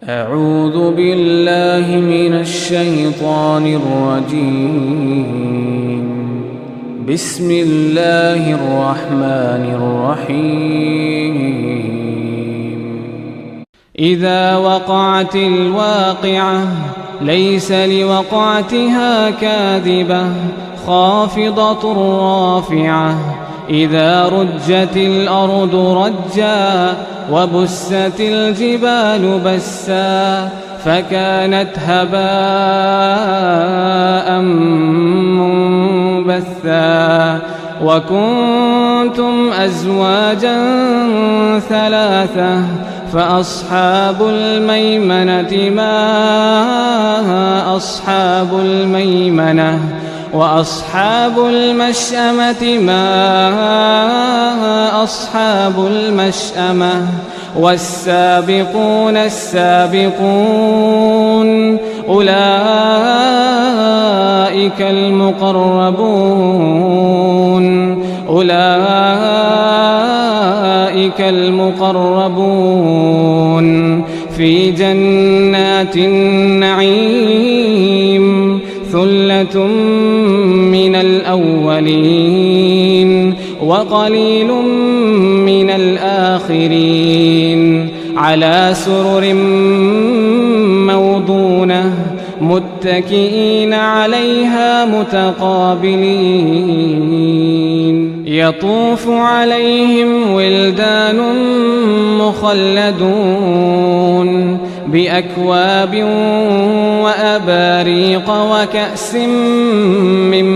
أعوذ بالله من الشيطان الرجيم. بسم الله الرحمن الرحيم. إذا وقعت الواقعة ليس لوقعتها كاذبة خافضة رافعة. إذا رجت الأرض رجا وبست الجبال بسا فكانت هباء منبثا. وكنتم أزواجا ثلاثة فأصحاب الميمنة ما أصحاب الميمنة وأصحاب المشأمة ما أصحاب المشأمة. والسابقون السابقون أولئك المقربون في جنات النعيم. ثلة من الأولين وقليل من الآخرين. على سرر موضونة متكئين عليها متقابلين. يطوف عليهم ولدان مخلدون بأكواب وأباريق وكأس من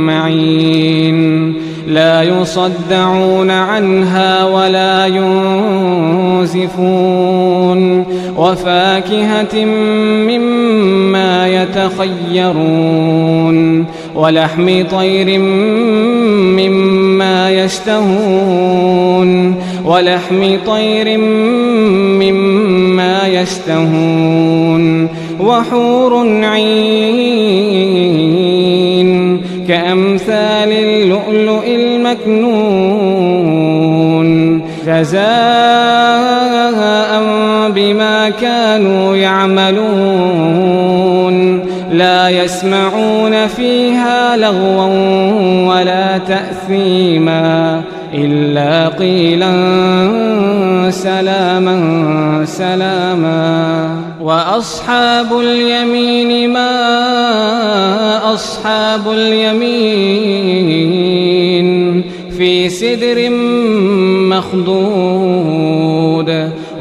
معين. لا يصدعون عنها ولا ينزفون. وفاكهة مما يتخيرون ولحم طير مما يشتهون. وحور عين كأمثال اللؤلؤ المكنون جزاء بما كانوا يعملون. لا يسمعون فيها لغوا ولا تأثيما إلا قيلا سلاما سلاما. وأصحاب اليمين ما أصحاب اليمين. في سدر مخضود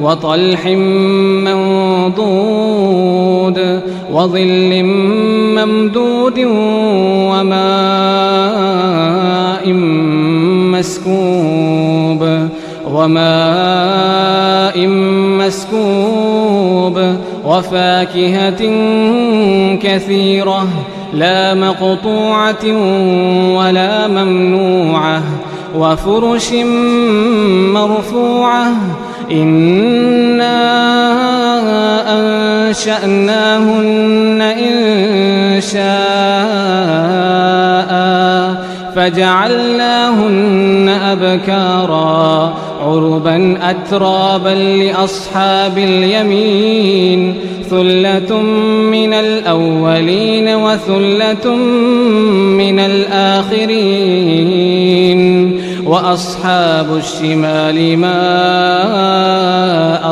وطلح منضود وظل ممدود وماء مسكوب وفاكهة كثيرة لا مقطوعة ولا ممنوعة. وفرش مرفوعة. إنا أنشأناهن إنشاء فجعلناهن أبكارا عربا أترابا لأصحاب اليمين. ثلة من الأولين وثلة من الآخرين. وأصحاب الشمال ما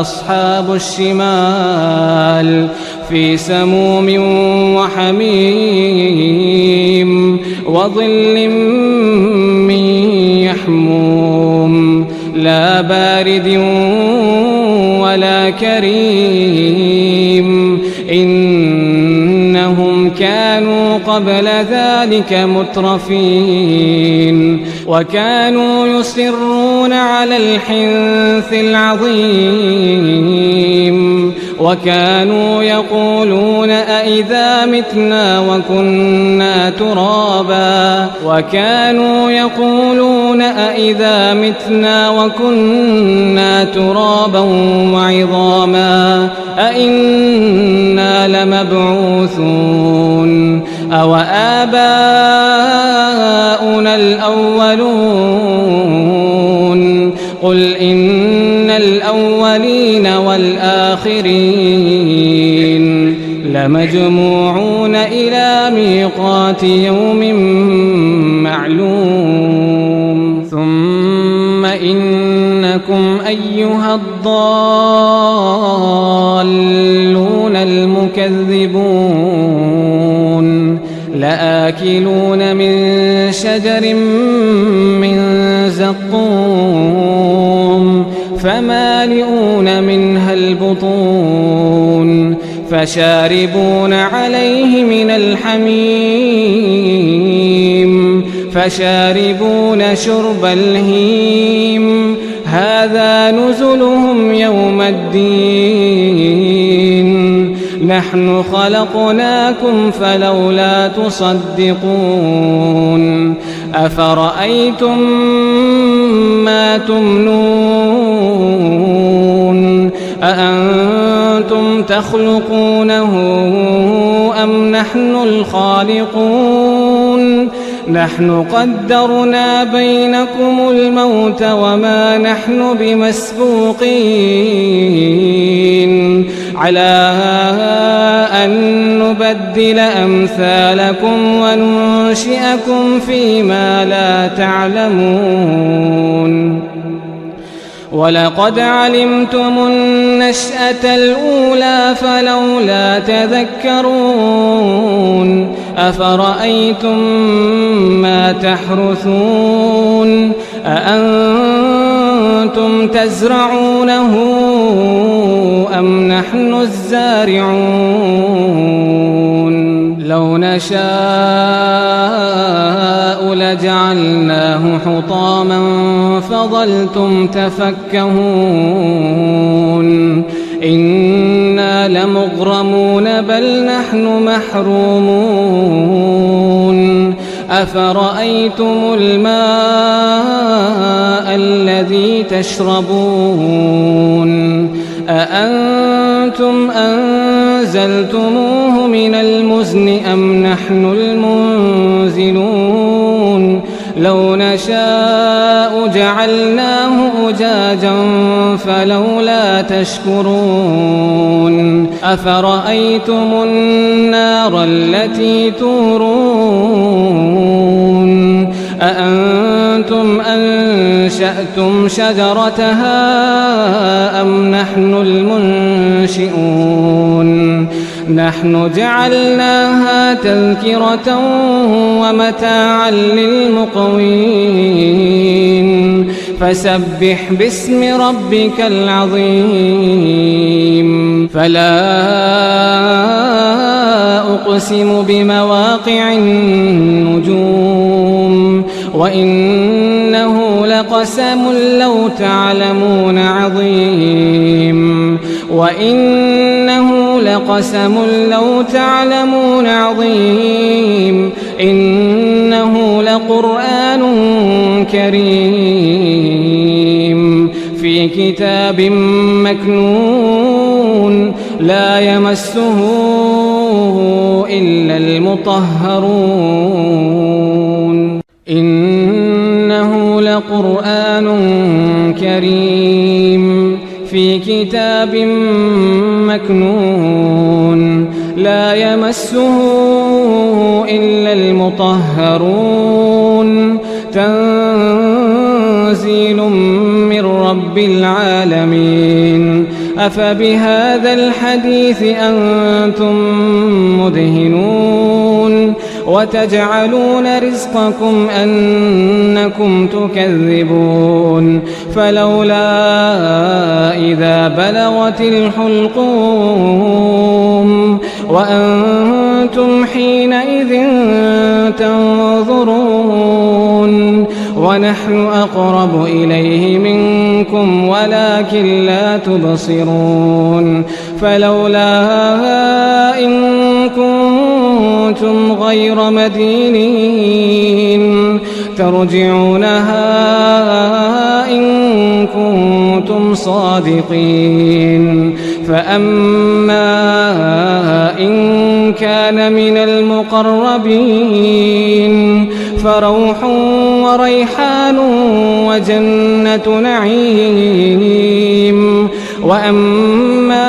أصحاب الشمال. في سموم وحميم وظل من يحموم لا بارد ولا كريم. إنهم كانوا قبل ذلك مترفين وكانوا يصرون على الحنث العظيم. وكانوا يقولون أئذا متنا وكنا ترابا وعظاما أئنا لمبعوثون أو آباؤنا الأولون. قل إن الأولين والآخرين الآخرين لمجموعون إلى ميقات يوم معلوم ثم إنكم أيها الضالون المكذبون لآكلون من شجر من زقوم فمالئون منها البطون فشاربون عليه من الحميم فشاربون شرب الهيم هذا نزلهم يوم الدين نحن خلقناكم فلولا تصدقون أفرأيتم ما تمنون أأنتم تخلقونه أم نحن الخالقون نحن قدرنا بينكم الموت وما نحن بمسبوقين على أن نبدل أمثالكم وننشئكم فيما لا تعلمون ولقد علمتم النشأة الأولى فلولا تذكرون أفرأيتم ما تحرثون أأنتم تزرعونه أم نحن الزارعون لو نشاء لجعلناه حطاما فظلتم تفكهون إنا لمغرمون بل نحن محرومون أفرأيتم الماء الذي تشربون أأنتم أنزلتموه من المزن أم نحن المنزلون لو نشاء جعلناه أجاجا فلولا تشكرون أفرأيتم النار التي تورون أأنتم أنشأتم شجرتها أم نحن المنشئون نحن جعلناها تذكرة ومتاعا للمقوين فسبح باسم ربك العظيم فلا أقسم بمواقع النجوم وإنه لقسم لو تعلمون عظيم وإنه لقسم لو تعلمون عظيم إنه لقرآن كريم في كتاب مكنون لا يمسه إلا المطهرون إنه لقرآن كريم في كتاب مكنون لا يمسه إلا المطهرون تنزيل من رب العالمين أفبهذا الحديث أنتم مدهنون وتجعلون رزقكم أنكم تكذبون فلولا إذا بلغت الحلقوم وأنتم حينئذ تنظرون ونحن أقرب إليه منكم ولكن لا تبصرون فلولا إن كنتم غير مدينين ترجعونها إن كنتم صادقين فأما إن كان من المقربين فروح وريحان وجنة نعيم وأما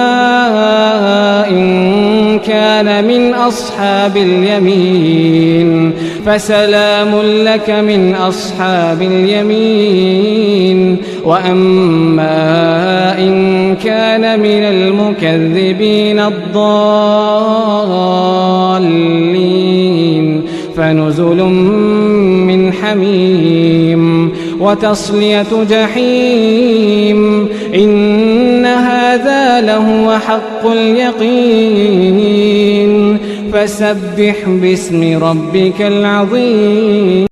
إن كان من أصحاب اليمين فسلام لك من أصحاب اليمين. وأما إن كان من المكذبين الضالين فنزل من حميم وتصلية جحيم. إن هذا لهو حق اليقين. فسبح باسم ربك العظيم.